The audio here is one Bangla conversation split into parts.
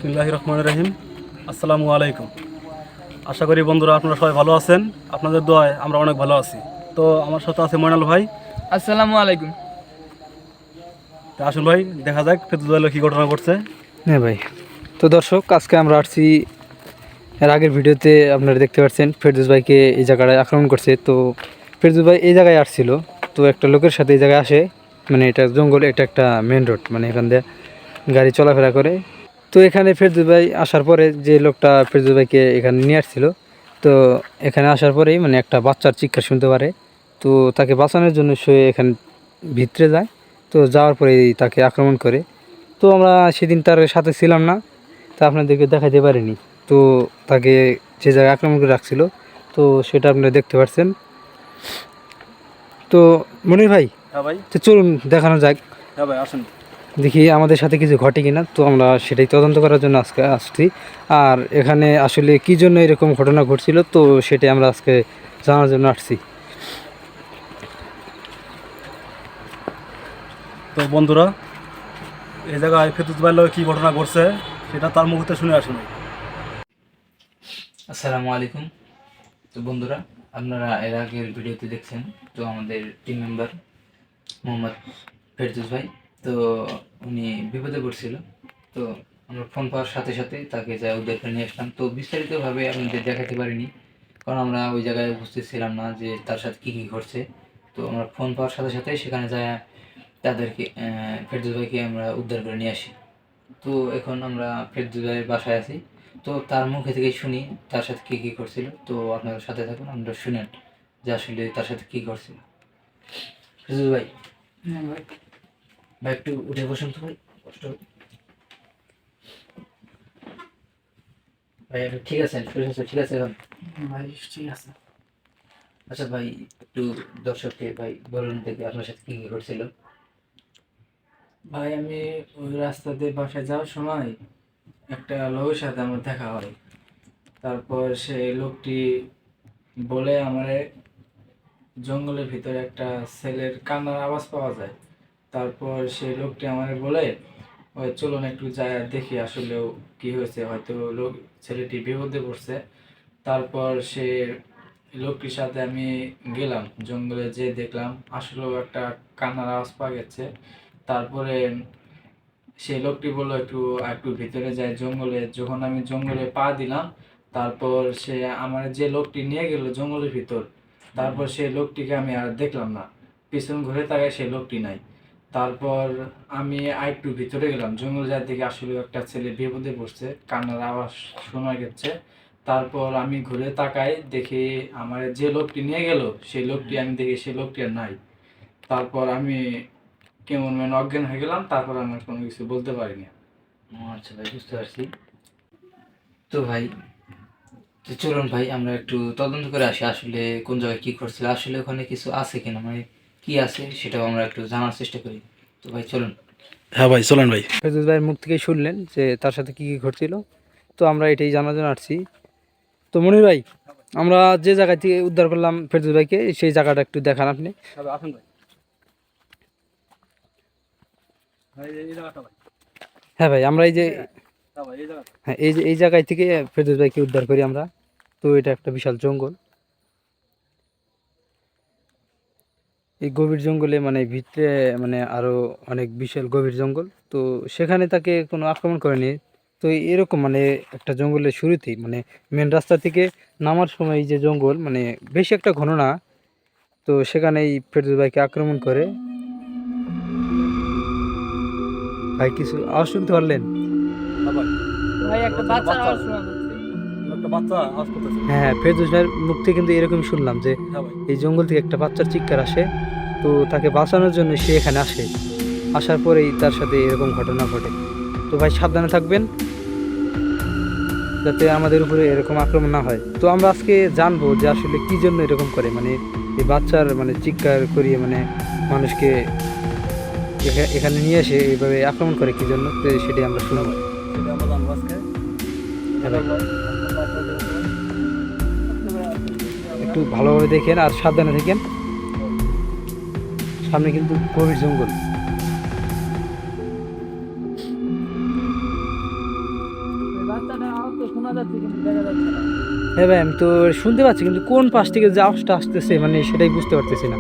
বিসমিল্লাহির রহমানির রহিম। আসসালামু আলাইকুম। আশা করি বন্ধুরা আপনারা সবাই ভালো আছেন। আপনাদের দোয়ায় আমরা অনেক ভালো আছি। তো আমার সাথে আছে ময়নাল ভাই। আসসালামু আলাইকুম। তা আসুন ভাই দেখা যাক ফেতুল্লাহ কী ঘটনা ঘটছে। হ্যাঁ ভাই, তো দর্শক আজকে আমরা আসছি, এর আগের ভিডিওতে আপনারা দেখতে পাচ্ছেন ফেরদৌস ভাইকে এই জায়গায় আক্রমণ করছে। তো ফেরদৌস ভাই এই জায়গায় আসছিল, তো একটা লোকের সাথে এই জায়গায় আসে, মানে এটা জঙ্গল, এটা একটা মেন রোড, মানে এখান দিয়ে গাড়ি চলাফেরা করে। তো এখানে ফেরদৌস ভাই আসার পরে যে লোকটা ফেরদৌস ভাইকে এখানে নিয়ে আসছিল, তো এখানে আসার পরেই মানে একটা বাচ্চার চিৎকার শুনতে পারে। তো তাকে বাঁচানোর জন্য সে এখানে ভিতরে যায়। তো যাওয়ার পরেই তাকে আক্রমণ করে। তো আমরা সেদিন তার সাথে ছিলাম না, তা আপনাদেরকে দেখাতে পারিনি। তো তাকে যে জায়গায় আক্রমণ করে রাখছিল, তো সেটা আপনারা দেখতে পাচ্ছেন। তো মনির ভাই, হ্যাঁ ভাই। তো চলুন দেখানো যাক, হ্যাঁ ভাই আসুন। দেখি আমাদের সাথে কিছু ঘটে কিনা। তো আমরা সেটাই তদন্ত করার জন্য আজকে আসছি। আর এখানে আসলে কী জন্য এরকম ঘটনা ঘটছিল, তো সেটাই আমরা আজকে জানার জন্য আসছি। তো বন্ধুরা এই জায়গায় ফেতুল্লাহ কী ঘটনা ঘটছে সেটা তার মুখতে শুনে আসুন। আসসালামু আলাইকুম। তো বন্ধুরা, আপনারা এর আগের ভিডিওতে দেখছেন তো আমাদের টিম মেম্বার মোহাম্মদ ফেরদৌস ভাই, তো উনি বিপদে পড়ছিল। তো আমরা ফোন পাওয়ার সাথে সাথে তাকে যা উদ্ধার করে নিয়ে আসলাম। তো বিস্তারিতভাবে আপনাদের দেখাতে পারিনি, কারণ আমরা ওই জায়গায় উপস্থিত ছিলাম না যে তার সাথে কী কী ঘটছে। তো আমরা ফোন পাওয়ার সাথে সাথে সেখানে যায় তাদেরকে ফেরদৌস ভাইকে আমরা উদ্ধার করে নিয়ে আসি। তো এখন আমরা ফেরদৌস ভাইয়ের বাসায় আছি। তো তার মুখে থেকে শুনি তার সাথে কী কী করছিল। তো আপনাদের সাথে থাকুন, আমরা শুনেন যে আসলে তার সাথে কী করছিল। ফেরদৌস ভাই, ভাই একটু উঠে বসুন তো ভাই, কষ্ট হবে। ভাই আপনি ঠিক আছেন? শরীর স্বাস্থ্য ঠিক আছে এখন? ভাই ঠিক আছে। আচ্ছা ভাই, একটু দর্শককে ভাই বলুন দেখি আপনার সাথে কী কী করছিল। ভাই আমি ওই রাস্তা দিয়ে বাসায় যাওয়ার সময় একটা লোকের সাথে আমার দেখা হয়। তারপর সেই লোকটি বলে আমারে জঙ্গলের ভিতরে একটা ছেলের কান্নার আওয়াজ পাওয়া যায়। তারপর সেই লোকটি আমারে বলে ওই চলুন একটু যায় দেখি আসলেও কি হয়েছে, হয়তো লোক ছেলেটি বিপদে পড়ছে। তারপর সে লোকটির সাথে আমি গেলাম জঙ্গলে, যে দেখলাম আসলেও একটা কান্নার আওয়াজ পাওয়া গেছে। তারপরে সেই লোকটি বললো একটু একটু ভিতরে যায় জঙ্গলে। যখন আমি জঙ্গলে পা দিলাম, তারপর সে আমার যে লোকটি নিয়ে গেল জঙ্গলের ভিতর, তারপর সেই লোকটিকে আমি আর দেখলাম না। পিছন ঘুরে তাকায় সেই লোকটি নাই। তারপর আমি আরেকটু ভিতরে গেলাম জঙ্গল, যার দিকে আসলে একটা ছেলে বিপদে পড়ছে, কান্নার আওয়াজ শোনা গেছে। তারপর আমি ঘুরে তাকাই, দেখি আমার যে লোকটি নিয়ে গেল সেই লোকটি, আমি দেখি সেই লোকটি আর নাই। তারপর আমি কেমন মানে অজ্ঞান হয়ে গেলাম। তারপর আমি কোনো কিছু বলতে পারিনি। ও আচ্ছা ভাই, বুঝতে পারছি। তো ভাই, তো চলুন ভাই আমরা একটু তদন্ত করে আসি আসলে কোন জায়গায় কী করছিল, আসলে ওখানে কিছু আছে কিনা, মানে কি আছে সেটাও আমরা একটু জানার চেষ্টা করি। তো ভাই চলুন। হ্যাঁ ভাই চলেন ভাই। ফেরদৌস ভাইয়ের মুখ থেকেই শুনলেন যে তার সাথে কী কী ঘটছিল। তো আমরা এটাই জানার জন্য আসছি। তো মনির ভাই, আমরা যে জায়গা থেকে উদ্ধার করলাম ফেরদৌস ভাইকে, সেই জায়গাটা একটু দেখান আপনি। হ্যাঁ ভাই আসুন ভাই। ভাই এই জায়গাটা ভাই। হ্যাঁ ভাই, আমরা এই যে, হ্যাঁ ভাই এই জায়গাটা। হ্যাঁ এই জায়গায় থেকে ফেরদৌস ভাইকে উদ্ধার করি আমরা। তো এটা একটা বিশাল জঙ্গল, এই গভীর জঙ্গলে মানে ভিতরে মানে আরো অনেক বিশাল গভীর জঙ্গল। তো সেখানে তাকে কোনো আক্রমণ করেনি। তো এরকম মানে একটা জঙ্গলের শুরুতেই মানে মেন রাস্তা থেকে নামার সময় এই যে জঙ্গল মানে বেশি একটা ঘন না, তো সেখানেই ফেরদৌস ভাইকে আক্রমণ করে। ভাই কিছু আওয়াজ শুনতে পারলেন? হ্যাঁ ভাই। ভাই একটা বাচ্চার আওয়াজ শোনা যাচ্ছে। একটা বাচ্চা আওয়াজ করতেছে। হ্যাঁ হ্যাঁ, ফেরদৌস ভাইয়ের মুখ থেকে কিন্তু এরকম শুনলাম যে হ্যাঁ ভাই। এই জঙ্গল থেকে একটা বাচ্চার চিৎকার আসে। তো তাকে বাঁচানোর জন্য সে এখানে আসে, আসার পরেই তার সাথে এরকম ঘটনা ঘটে। তো ভাই সাবধানে থাকবেন যাতে আমাদের উপরে এরকম আক্রমণ না হয়। তো আমরা আজকে জানবো যে আসলে কি জন্য এরকম করে, মানে এই বাচ্চার মানে চিৎকার করিয়ে মানে মানুষকে এখানে নিয়ে এসে এইভাবে আক্রমণ করে কি জন্য, তো সেটাই আমরা শুনবো। সেটা আমরা জানবো আজকে। হ্যাঁ ভাই, একটু ভালোভাবে দেখেন আর সাবধানে থাকেন, সামনে কিন্তু গভীর জঙ্গল। শোনা যাচ্ছে কিন্তু দেখা যাচ্ছে না। হ্যাঁ ভাই আমি তো শুনতে পাচ্ছি কিন্তু কোন পাশ থেকে যে আওয়াজটা আসতেছে মানে সেটাই বুঝতে পারতেছি না।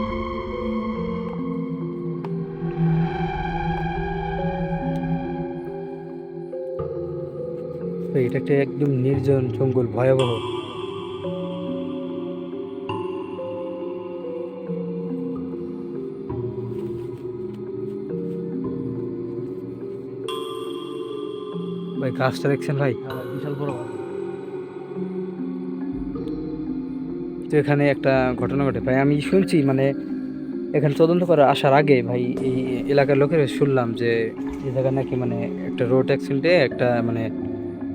ভাই এটা একটা একদম নির্জন জঙ্গল, ভয়াবহ। ভাই গাছটা দেখছেন ভাই? হ্যাঁ ভাই, বিশাল বড় গাছ। তো এখানে একটা ঘটনা ঘটে ভাই, আমি শুনছি মানে এখানে তদন্ত করে আসার আগে ভাই এই এলাকার লোকের শুনলাম যে এই জায়গায় নাকি মানে একটা রোড অ্যাক্সিডেন্টে একটা মানে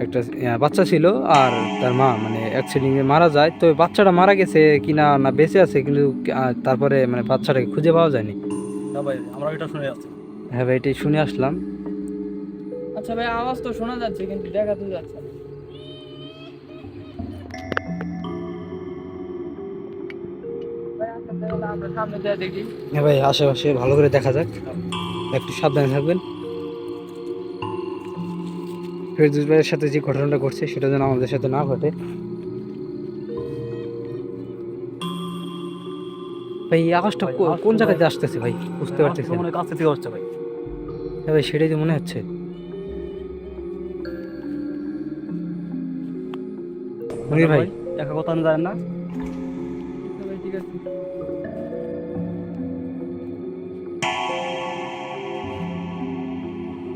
একটা বাচ্চা ছিল আর তার মা মানে অ্যাক্সিডেন্টে মারা যায়। তো বাচ্চাটা মারা গেছে কিনা না বেঁচে আছে কিন্তু তারপরে মানে বাচ্চাটাকে খুঁজে পাওয়া যায়নি। হ্যাঁ ভাই, আমরা এটা শুনে যাচ্ছি। হ্যাঁ ভাই এটাই শুনে আসলাম। আচ্ছা ভাই, আওয়াজ তো শোনা যাচ্ছে কিন্তু দেখা তো যাচ্ছে না। ভাই আচ্ছা, তাহলে আমরা সামনে দিয়ে দেখি। হ্যাঁ ভাই আশেপাশে ভালো করে দেখা যাক, একটু সাবধানে থাকবেন। ফেরদৌস ভাইয়ের সাথে যে ঘটনাটা ঘটছে সেটা যেন আমাদের সাথে না ঘটে। ভাই এই আকাশটা ভাই, কোন আসছে জায়গাতে ভাই। আসতেছে ভাই বুঝতে পারতেছি না। মনে কাছে থেকে হচ্ছে ভাই। হ্যাঁ ভাই সেটাই তো মনে হচ্ছে। মনির ভাই একা কথা আমি জানেন না। আচ্ছা ভাই ঠিক আছে।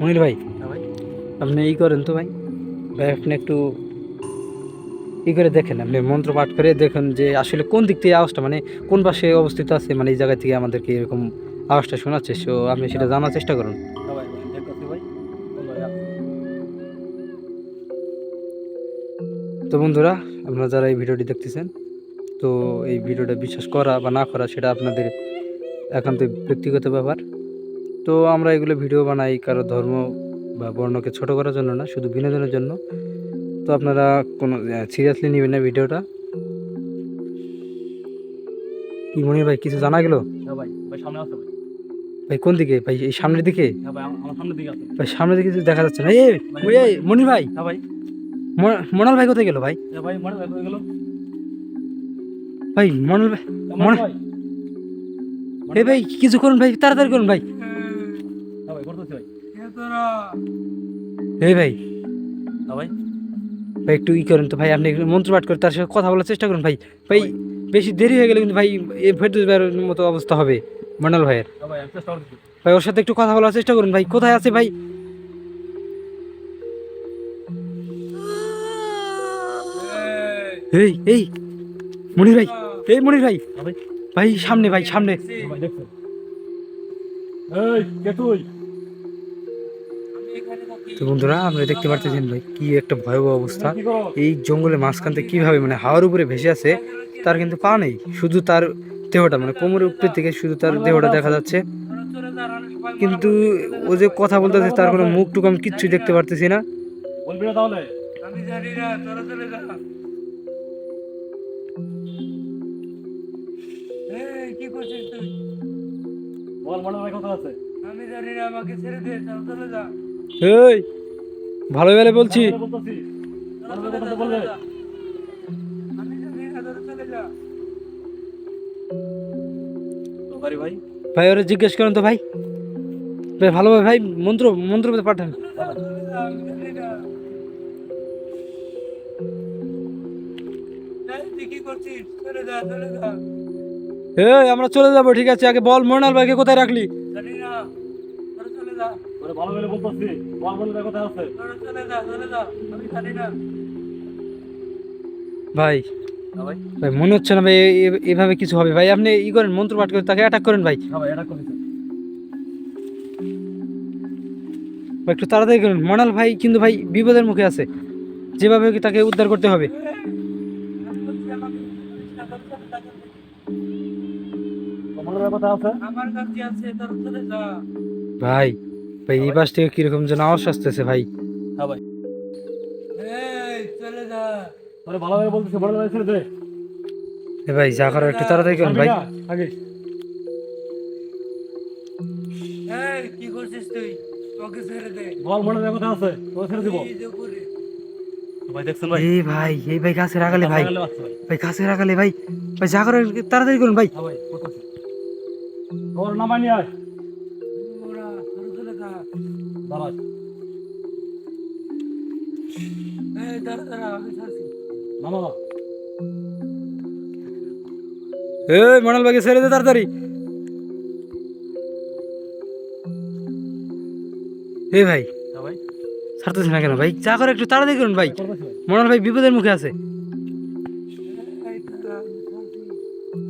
মনির ভাই হ্যাঁ ভাই, আপনি ই করেন তো ভাই, ভাই আপনি একটু ই করে দেখেন, আপনি মন্ত্র পাঠ করে দেখেন যে আসলে কোন দিক থেকে আওয়াজটা মানে কোন পাশে অবস্থিত আছে, মানে এই জায়গা থেকে আমাদেরকে এরকম আওয়াজটা শোনাচ্ছে। সো আপনি সেটা জানার চেষ্টা করুন। হ্যাঁ ভাই, ভাই দেখতেছি ভাই। বল ভাই, আসছে। তো বন্ধুরা আপনারা যারা এই ভিডিওটি দেখতেছেন, তো এই ভিডিওটা বিশ্বাস করা বা না করা সেটা আপনাদের একান্ত ব্যক্তিগত ব্যাপার। তো আমরা এগুলো ভিডিও বানাই কারো ধর্ম বা বর্ণকে ছোট করার জন্য না, শুধু বিনোদনের জন্য। তো আপনারা কোনো সিরিয়াসলি নেবেন না ভিডিওটা। কি মনির ভাই কিছু জানা গেল? হ্যাঁ ভাই, ভাই সামনে আছে ভাই। ভাই কোন দিকে ভাই? এই সামনের দিকে? হ্যাঁ ভাই, আমার সামনের দিকে আছে। ভাই সামনের দিকে কিছু দেখা যাচ্ছে না। এই মনির ভাই, হ্যাঁ ভাই। মনাল ভাই কোথায় গেল ভাই? হ্যাঁ ভাই, মনে হয়ে গেল। ভাই মনাল ভাই, মনে ভাই। এই ভাই কিছু করুন ভাই, তাড়াতাড়ি করুন ভাই। হ্যাঁ ভাই, করতেছি ভাই। এই ভাই, হ্যাঁ ভাই। ভাই একটু ই করেন তো ভাই, আপনি একটু মন্ত্র পাঠ করে তার সাথে কথা বলার চেষ্টা করুন ভাই। ভাই বেশি দেরি হয়ে গেলে কিন্তু ভাই এই ফেরদৌস ভাইয়ের মতো অবস্থা হবে মন্ডল ভাইয়ের। হ্যাঁ ভাই, আমি চেষ্টা করতেছি। ভাই ওর সাথে একটু কথা বলার চেষ্টা করুন ভাই, কোথায় আছে ভাই? এই মনির ভাই, এই মনির ভাই, হ্যাঁ ভাই। ভাই সামনে ভাই সামনে। হ্যাঁ ভাই, দেখছেন? এই কে তুই? তো বন্ধুরা আমরা দেখতে পারতেছেন ভাই কি একটা ভয়াবহ অবস্থা। কি করো? এই জঙ্গলের মাঝখান থেকে কিভাবে মানে হাওয়ার উপরে ভেসে আছে, তার কিন্তু পা নেই, শুধু তার দেহটা মানে কোমরের উপর থেকে শুধু তার দেহটা দেখা যাচ্ছে। কিন্তু ও যে কথা বলতেছে তার কোনো মুখ টুক আমি কিচ্ছুই দেখতে পারতেছি না। বলবি না তাহলে? আমি জানি না, তোরা চলে যা। এই কি করছিস তুই? বল, মনে ভাই কথা আছে। আমি জানি না, আমাকে ছেড়ে দে, তোরা চলে যা। এই ভালো বেলে বলছি। বলতেছি। তোরা মনে চলে ভাই যা, কথা বলবে? চলে যা। আমি জানি না, তোরা চলে যা। তো বাড়ি ভাই। ভাই ওরা জিজ্ঞেস করেন তো ভাই, ভাই ভালোভাবে ভাই মন্ত্র মন্ত্র পাঠান। চলে যা, আমি জানি না। এই, তুই কি করছিস? চলে যা, চলে যা। এই আমরা চলে যাবো, ঠিক আছে, আগে বল মৃণাল ভাইকে কোথায় রাখলি? জানি না, তোরা চলে যা। ওরে ভালো করে বলতেছি। বল, বলে ভাই কথা আছে। তোরা চলে যা, চলে যা। আমি জানি না। ভাই হ্যাঁ ভাই। ভাই মনে হচ্ছে না ভাই এভাবে কিছু হবে ভাই, আপনি ই করেন মন্ত্র পাঠ করে তাকে অ্যাটাক করেন ভাই। হ্যাঁ ভাই, এটা করেছে। ভাই, একটু তাড়াতাড়ি করুন, মৃণাল ভাই কিন্তু ভাই বিপদের মুখে আছে, যেভাবে হোক তাকে উদ্ধার করতে হবে। আমি বলছি, আমাকে করিস না, তোরা চলে যা। তো মনে ভাই কথা আছে। আমার কাছে আছে, তোরা চলে যা। ভাই ভাই এই পাশ থেকে কিরকম যেন আওয়াজ আসতেছে ভাই। হ্যাঁ ভাই। এই চলে যা। তোরে ভালো করে বলতেছি, বড় ভাই ছেড়ে দে। এ ভাই যা করার একটু তাড়াতাড়ি করুন ভাই। আগে। এই কি করছিস তুই? ওকে ছেড়ে দে। বল, মনে ভাই কথা আছে। তোকে ছেড়ে দিব। এই যে করে। ভাই দেখছেন ভাই? এই ভাই গাছের আগালে ভাই, লাগালে বাচ্চা ভাই। ভাই গাছের আগালে ভাই, ভাই যা করে তাড়াতাড়ি করুন ভাই। হ্যাঁ ভাই, করতেছি। তোর নামানি আয়। দাঁড়াস। নামা। এই মনাল ভাইকে ছেড়ে দে তাড়াতাড়ি। এই ভাই হ্যাঁ ভাই, ছাড়তেছে না কেন ভাই? যা করে একটু তাড়াতাড়ি করুন ভাই, করতেছি ভাই। মনাল ভাই বিপদের মুখে আছে।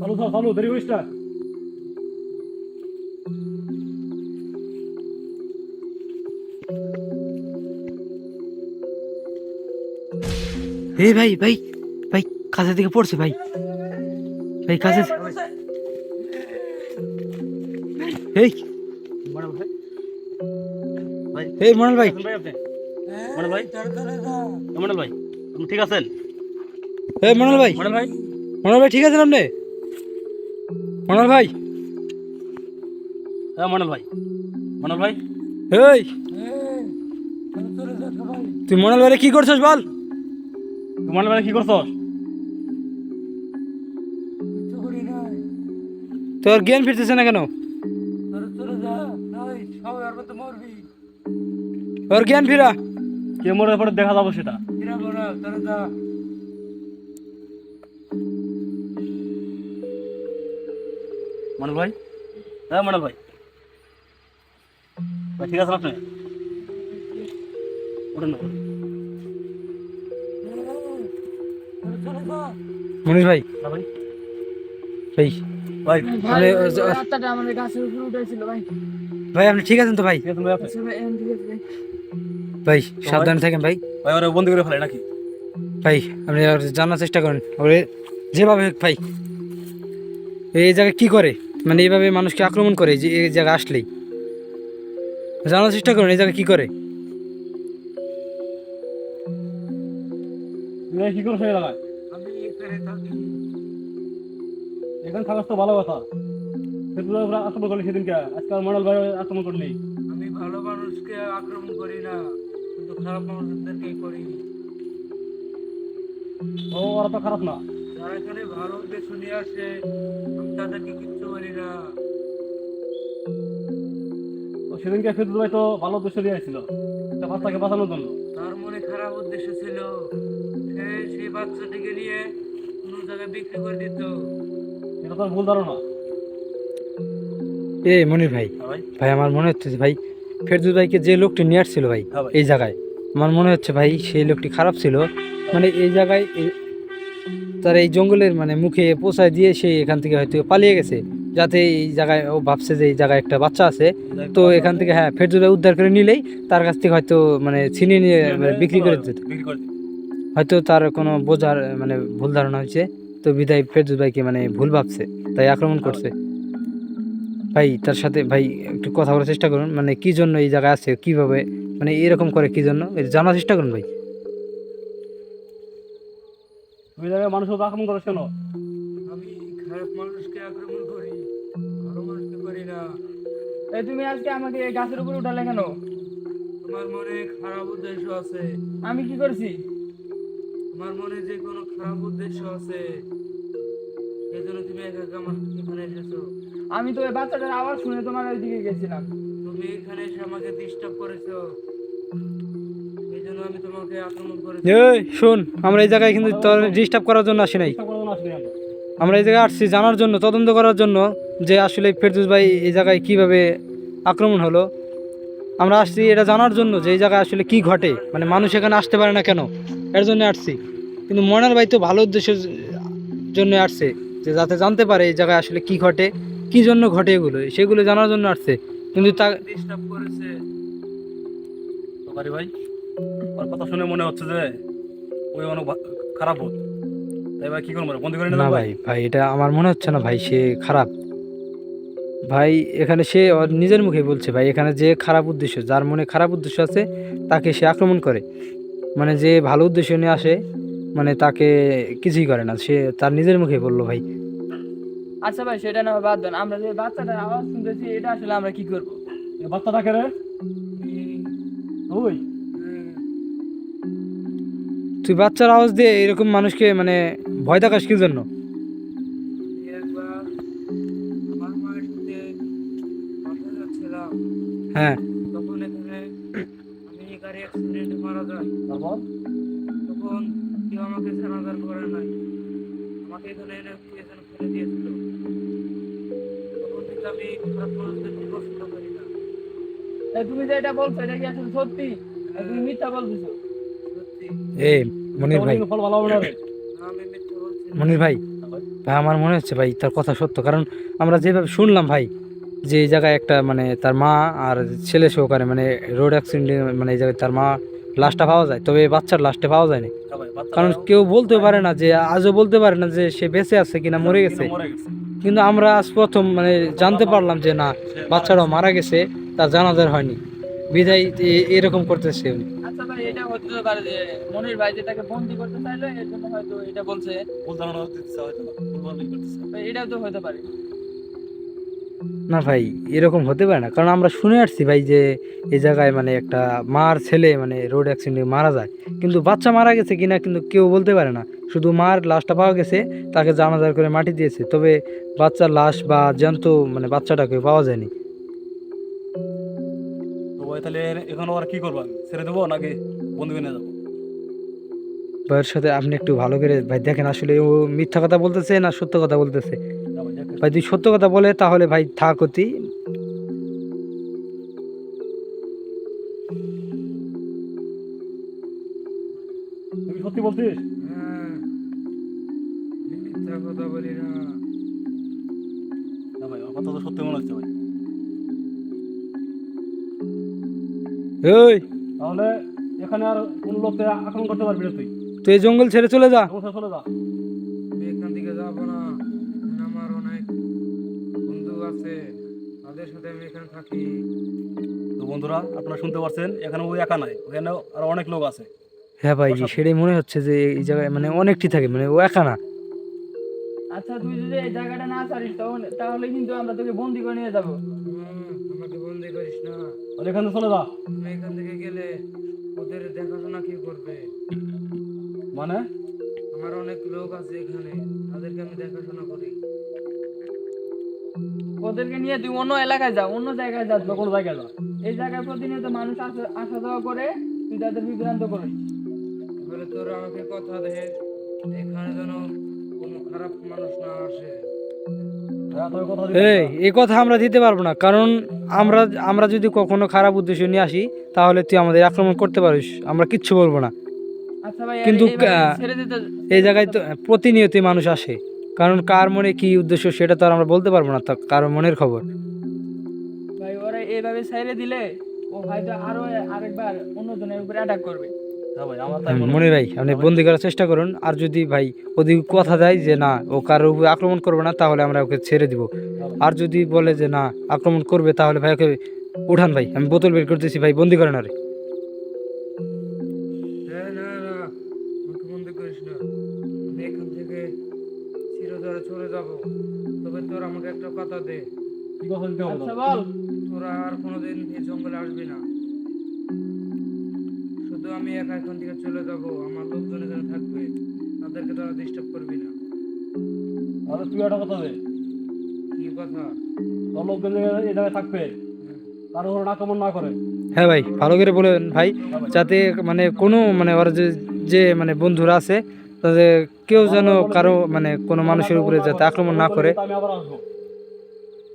চালু চালু চালু, দেরি করিস না। এই ভাই ভাই ভাই কাছের দিকে পড়ছে ভাই, ভাই কাছে। এই মনাল ভাই। ভাই, এই মনাল ভাই, আছেন ভাই আপনি? মনাল ভাই? মনাল ভাই, আপনি ঠিক আছেন? এই মনাল ভাই, মনাল ভাই? মনাল ভাই ঠিক আছেন আপনি? মনাল ভাই, হ্যাঁ মনাল ভাই। মনাল ভাই? এই তুই মনাল ভাইরে কি করছিস বল? তুই মনাল ভাই কি করছস? তোর জ্ঞান ফিরতেছে না কেন? ওর জ্ঞান ফিরা। কে মরে পরে দেখা যাবো সেটা। মনাল ভাই? হ্যাঁ মনাল ভাই। ভাই ঠিক আছেন আপনি? উঠেন না, উঠেন। মনির ভাই, হ্যাঁ ভাই। ভাই ভাই মানে রাস্তাটা আমাদের গাছের উপরে উঠেছিল ভাই। ভাই আপনি ঠিক আছেন তো ভাই? ঠিক আছেন ভাই আপনি? ভাই সাবধানে থাকেন ভাই। ভাই ওরা বন্দি করে ফেলে নাকি? ভাই আপনি আর জানার চেষ্টা করেন ওরে যেভাবে হোক ভাই। এই জায়গায় কি করে, মানে এইভাবে মানুষকে আক্রমণ করে যে এই জায়গায় আসলেই, জানার চেষ্টা করেন এই জায়গায় কি করে। তুই কি করছ এই জায়গায়? এখানে থাকাস তো ভালো কথা। সেদিন ওরা আক্রমণ করলি সেদিনকে, আজকাল মনাল ভাই আক্রমণ করলি। আমি ভালো মানুষকে আক্রমণ করি না, কিন্তু খারাপ মানুষদেরকে করি। ও ওরা তো খারাপ না। যারা এখানে ভালো উদ্দেশ্য নিয়ে আসে আমি তাদেরকে কিচ্ছু বলি না। ও সেদিনকে ফেরদৌস ভাই তো ভালো উদ্দেশ্য নিয়ে আসছিল একটা বাচ্চাকে বাঁচানোর জন্য। তার মনে খারাপ উদ্দেশ্য ছিল, সে সেই বাচ্চাটিকে নিয়ে কোনো জায়গায় বিক্রি করে দিত। এটা তোর ভুল ধারণা। এ মনির ভাই, হ্যাঁ ভাই। ভাই আমার মনে হচ্ছে যে ভাই ফেরদৌস ভাইকে যে লোকটি নিয়ে আসছিল ভাই হ্যাঁ ভাই। এই জায়গায়, আমার মনে হচ্ছে ভাই সেই লোকটি খারাপ ছিল। মানে এই জায়গায় তার এই জঙ্গলের মানে মুখে পৌঁছায় দিয়ে সে এখান থেকে হয়তো পালিয়ে গেছে, যাতে এই জায়গায় ও ভাবছে যে এই জায়গায় একটা বাচ্চা আছে, তো এখান থেকে হ্যাঁ ফেরদৌস ভাই উদ্ধার করে নিলেই তার কাছ থেকে হয়তো মানে ছিনিয়ে নিয়ে মানে বিক্রি করে দিত। বিক্রি করে দিত। হয়তো তার কোনো বোঝার মানে ভুল ধারণা হয়েছে, তো বিদায় ফেরদৌস ভাইকে মানে ভুল ভাবছে, তাই আক্রমণ করছে। ভাই তার সাথে ভাই একটু কথা বলার চেষ্টা করুন, মানে কি জন্য এই জায়গায় আছে, কিভাবে মানে এরকম করে কি জন্য এটা জানার চেষ্টা করুন ভাই। তুই জায়গায় মানুষ আক্রমণ করিস কেন? আমি খারাপ মানুষকে আক্রমণ করি, ভালো মানুষকে করি না। এই তুমি আজকে আমাকে এই গাছের উপরে উঠালে কেন? তোমার মনে খারাপ উদ্দেশ্য আছে। আমি কি করছি? তোমার মনে যে কোনো খারাপ উদ্দেশ্য আছে, সেজন্য তুমি একা একা আমার এখানে এসেছো। আমি তো এই বাচ্চাটার আওয়াজ শুনে তোমার ওইদিকে গেছিলাম। তুমি এখানে এসে আমাকে ডিস্টার্ব করেছো, এই জন্য আমি তোমাকে আক্রমণ করেছি। এই শোন, আমরা এই জায়গায় কিন্তু তোর ডিস্টার্ব করার জন্য আসি নাই, চেষ্টা করে না আসলে আমরা। আমরা এই জায়গায় আসছি জানার জন্য, তদন্ত করার জন্য যে আসলে ফেরদৌস ভাই এই জায়গায় কিভাবে আক্রমণ হলো। আমরা আসছি এটা জানার জন্য যে এই জায়গায় আসলে কি ঘটে, মানে মানুষ এখানে আসতে পারে না কেন, এর জন্য আসছি। কিন্তু ময়নাল ভাই তো ভালো উদ্দেশ্যের জন্য আসছে, যে যাতে জানতে পারে এই জায়গায় আসলে কি ঘটে, কি জন্য ঘটে এগুলো, সেগুলো জানার জন্য আসছে। কিন্তু তা ডিস্টার্ব করেছে। তো পারি ভাই, ওর কথা শুনে মনে হচ্ছে যে ওই অনেক খারাপ ভূত। তাই ভাই কি করবো, বন্দি করে না নিলাম ভাই, ভাই এটা আমার মনে হচ্ছে না ভাই সে খারাপ। ভাই এখানে সে ওর নিজের মুখে বলছে ভাই, এখানে যে খারাপ উদ্দেশ্য, যার মনে খারাপ উদ্দেশ্য আছে তাকে সে আক্রমণ করে, মানে যে ভালো উদ্দেশ্য নিয়ে আসে মানে তাকে কিছুই করে না, সে তার নিজের মুখে বললো ভাই। আচ্ছা ভাই, সেটা না হয় বাদ দেন, আমরা যে বাচ্চাটার আওয়াজ শুনতেছি এটা আসলে আমরা কি করব? এই বাচ্চাটাকে রে, ওই তুই তুই বাচ্চার আওয়াজ দিয়ে এরকম মানুষকে মানে ভয় দেখাস কি জন্য? একবার আমার মায়ের সাথে বাসায় যাচ্ছিলাম, হ্যাঁ, তখন এখানে আমি গাড়ি অ্যাক্সিডেন্টে মারা যাই। তারপর তখন কেউ আমাকে জানাজার করে নাই, আমাকে এখানে এনে কে যেন ফেলে দিয়েছিল। তখন থেকে আমি খারাপ মানুষদেরকে পছন্দ করি না। তুমি যে এটা বলছো এটা কি আসলে সত্যি? তুমি মিথ্যা বলছো? সত্যি, এ মনির ভাই, ফল ভালো হবে না রে। আমি মিথ্যা বলছি না। মনির ভাই, ভাই আমার মনে হচ্ছে ভাই তার কথা সত্য, কারণ আমরা যেভাবে শুনলাম ভাই যে এই জায়গায় একটা মানে তার মা আর ছেলে সহকারে মানে রোড অ্যাক্সিডেন্টে মানে এই জায়গায় তার মা লাশটা পাওয়া যায়, তবে বাচ্চার লাশটা পাওয়া যায়নি। হ্যাঁ ভাই, বাচ্চারা কারণ কেউ বলতে পারে না যে, আজও বলতে পারে না যে সে বেঁচে আছে কিনা মরে গেছে। মরে গেছে। কিন্তু আমরা আজ প্রথম মানে জানতে পারলাম যে না, বাচ্চাটাও মারা গেছে, তার জানাজার হয়নি, বিদায় এরকম করতেছে উনি। আচ্ছা ভাই, এটা হতে তো পারে যে মনির ভাই যে তাকে বন্দি করতে চাইলো এর জন্য হয়তো এটা বলছে। ভুল ধারণা দিতেছে হয়তো, ভুল ধারণা করতেছে। ভাই, এটাও তো হতে পারে। না ভাই, এরকম হতে পারে না, কারণ আমরা শুনে আসছি ভাই যে এই জায়গায় মানে একটা মার ছেলে মানে রোড অ্যাক্সিডেন্টে মারা যায়, কিন্তু বাচ্চা মারা গেছে কিনা কিন্তু কেউ বলতে পারে না। শুধু মার লাশটা পাওয়া গেছে, তাকে জানাজার করে মাটি দিয়েছে, তবে বাচ্চার লাশ বা জ্যান্ত মানে বাচ্চাটাকে পাওয়া যায়নি। তো ভাই তাহলে এখন আর কি করবো, আমি ছেড়ে দেবো নাকি বন্ধু নিয়ে যাবো? ভাইয়ের সাথে আপনি একটু ভালো করে ভাই দেখেন আসলে ও মিথ্যা কথা বলতেছে না সত্য কথা বলতেছে। হ্যাঁ ভাই, দেখতে- ভাই তুই সত্য কথা বলে তাহলে ভাই থাক অতি। তুই কি সত্যি বলছিস? হ্যাঁ, আমি মিথ্যা কথা বলি না। না ভাই, আমার কথা তো সত্যি মনে হচ্ছে ভাই। ওই তাহলে এখানে আর কোন লোককে আক্রমণ করতে পারবি না তুই। তুই এই জঙ্গল ছেড়ে চলে যা। সমস্যা, চলে যা। আমি এখান থেকে যাবো না, এখানে আমার অনেক বন্ধু আছে, তাদের সাথে আমি এখানে থাকি। তো বন্ধুরা, আপনারা শুনতে পাচ্ছেন, এখানে ওই একা নাই, ওখানে আরো অনেক লোক আছে। হ্যাঁ ভাই, সেটাই মনে হচ্ছে যে এই জায়গায় মানে অনেকটি থাকে, মানে ও একা না। আচ্ছা, তুই যদি এই জায়গাটা না ছাড়িস তাহলে কিন্তু আমরা তোকে বন্দি করে নিয়ে যাবো। আমাকে বন্দি করিস না। আর এখানে চলে যা। আমি এখান থেকে গেলে ওদের দেখাশোনা কি করবে? মানে আমার অনেক লোক আছে এখানে, তাদেরকে আমি দেখাশোনা করি। ওদেরকে নিয়ে তুই অন্য এলাকায় যা, অন্য জায়গায় যা। অন্য কোনো জায়গায় যা। এই জায়গায় প্রতিনিয়ত মানুষ আসা যাওয়া করে, তুই তাদের বিভ্রান্ত করিস। তাহলে তোরা আমাকে কথা দে, এখানে যেন কোনো খারাপ মানুষ না আসে। হ্যাঁ, তোকে কথা দিলাম। এই কথা আমরা দিতে পারবো না, কারণ আমরা আমরা যদি কখনো খারাপ উদ্দেশ্য নিয়ে আসি তাহলে তুই আমাদের আক্রমণ করতে পারিস, আমরা কিচ্ছু বলবো না। আচ্ছা ভাই, কিন্তু এইভাবে ছেড়ে দিতে এই জায়গায় তো প্রতিনিয়তই মানুষ আসে, কারণ কার মনে কি উদ্দেশ্য সেটা তো আর আমরা বলতে পারবো না, তা কার মনের খবর। ভাই, ওরা এইভাবে ছেড়ে দিলে ও হয়তো আরো আরেকবার অন্যজনের উপরে অ্যাটাক করবে। হ্যাঁ ভাই, আমার তাই মনে মনে ভাই আপনি বন্দি করার চেষ্টা করুন, আর যদি ভাই ওদিকে কথা দেয় যে না ও কারোর উপরে আক্রমণ করবে না তাহলে আমরা ওকে ছেড়ে দিব, আর যদি বলে যে না আক্রমণ করবে তাহলে ভাই ওকে উঠান। ভাই আমি বোতল বের করতেছি, ভাই বন্দি করেন আরে। না না, আমাকে বন্দি করিস না। আমি এখান থেকে চিরতরে চলে যাব, তবে তোরা আমাকে একটা কথা দে, কি কথা দিতে হবে আচ্ছা তোর? বল। তোরা আর কোনোদিন এই জঙ্গলে আসবি না। শুধু আমি একা এখান থেকে চলে যাব, আমার লোকজন এখানে থাকবে, তাদেরকে তোরা ডিস্টার্ব করবি না। তাহলে তুই একটা কথা দে, কি কথা? তোর লোকজন এই জায়গায় থাকবে, কারো উপর আক্রমণ না করে। হ্যাঁ ভাই, ভালো করে বলেন ভাই, যাতে মানে কোনো মানে ওরা যে যে মানে বন্ধুরা আছে তাদের কেউ যেন কারো মানে কোনো মানুষের উপরে যাতে আক্রমণ না করে। আমি আবার আসবো।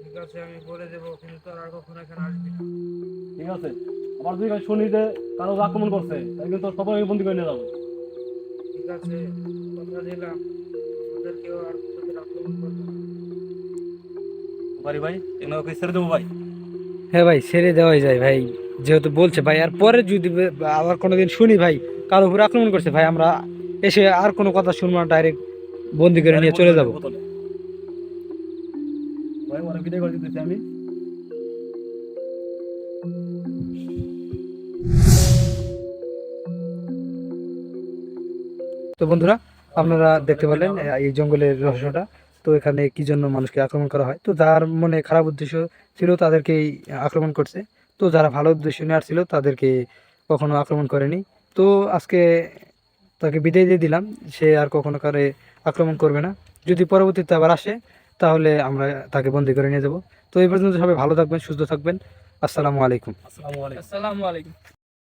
ঠিক আছে, আমি বলে দেবো, কিন্তু তোরা আর কখনো এখানে আসবি না। ঠিক আছে, আবার যদি শুনি যে কারো আক্রমণ করছে তাহলে কিন্তু সবাই বন্দি করে নিয়ে যাবো। ঠিক আছে, কথা দিলাম, ওদের কেউ আর তোদের আক্রমণ করবে না। বাড়ি ভাই, এখানে ওকে ছেড়ে দেবো ভাই। হ্যাঁ ভাই, ছেড়ে দেওয়াই যায় ভাই, যেহেতু বলছে ভাই। আর পরে যদি আবার কোনোদিন শুনি ভাই কারো উপরে আক্রমণ করছে ভাই, আমরা এসে আর কোনো কথা শুনবো না, ডাইরেক্ট বন্দি করে নিয়ে চলে যাব। বোতলে। ভাই ওরা বিদায় করে দিতেছি আমি। তো বন্ধুরা, আপনারা দেখতে পেলেন এই জঙ্গলের রহস্যটা। তো এখানে কি জন্য মানুষকে আক্রমণ করা হয়, তো যার মনে খারাপ উদ্দেশ্য ছিল তাদেরকেই আক্রমণ করছে, তো যারা ভালো উদ্দেশ্য নিয়ে আসছিল তাদেরকে কখনো আক্রমণ করেনি। তো আজকে তাকে বিদায় দিয়ে দিলাম, সে আর কখনো কারে আক্রমণ করবে না। যদি পরবর্তীতে আবার আসে তাহলে আমরা তাকে বন্দি করে নিয়ে যাব। তো এই পর্যন্ত সবাই ভালো থাকবেন, সুস্থ থাকবেন। আসসালামু আলাইকুম। আসসালামু আলাইকুম। আসসালামু আলাইকুম।